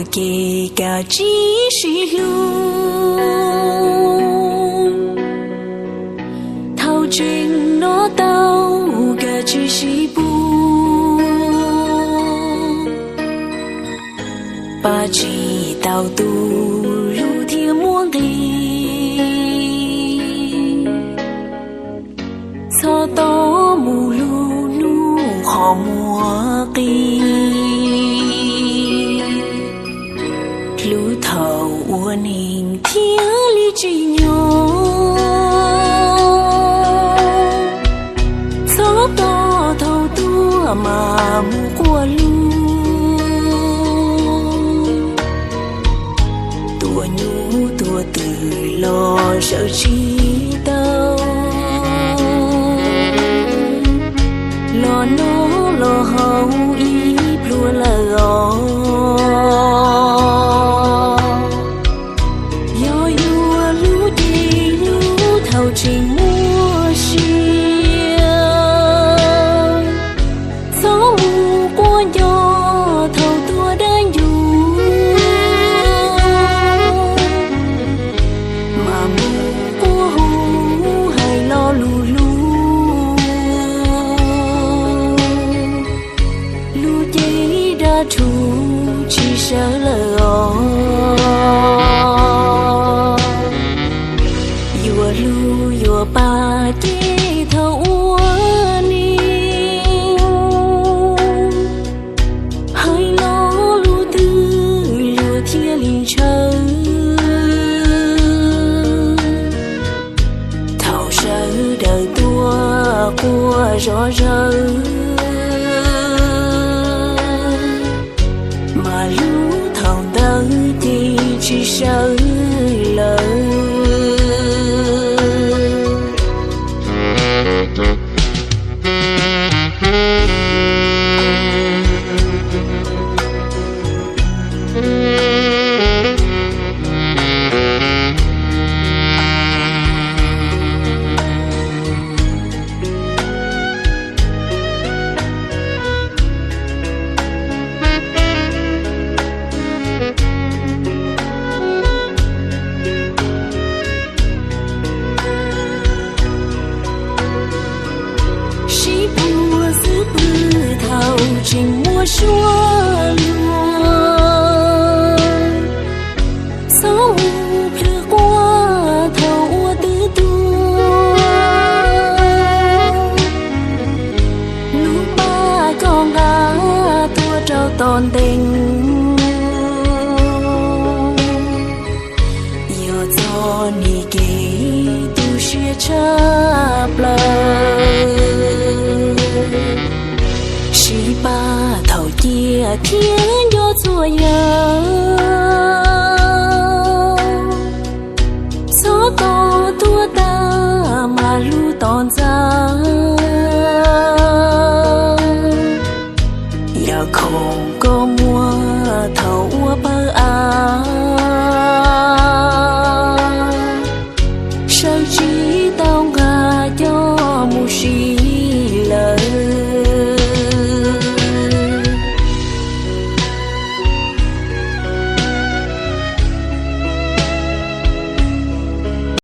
给个继续路，头前那道个继续步，把几道路如天磨里，草道木路路好磨里。路头我宁天里之牛，草到头多麻木过路，多牛多得了手起刀，lo nó lo hậu ý plua là trình mua xiêu gió mù qua gió thầu tua đang dù mà mù qua hù hay lo lù lù lù giấy đã trù chỉ sợ lời bà đi thâu ni hơi lo lu tư lu thiên linh chờ thâu sơ đời tua của rõ rơ mà lu thâu đời thì chỉ sợ lời trình mua xua luôn sáu plư qua thầu tư tua lúc ba con gà tua trao toàn tình giờ cho ni kì tu xuyên chắp lời ba thầu chia thiên do chùa nhớ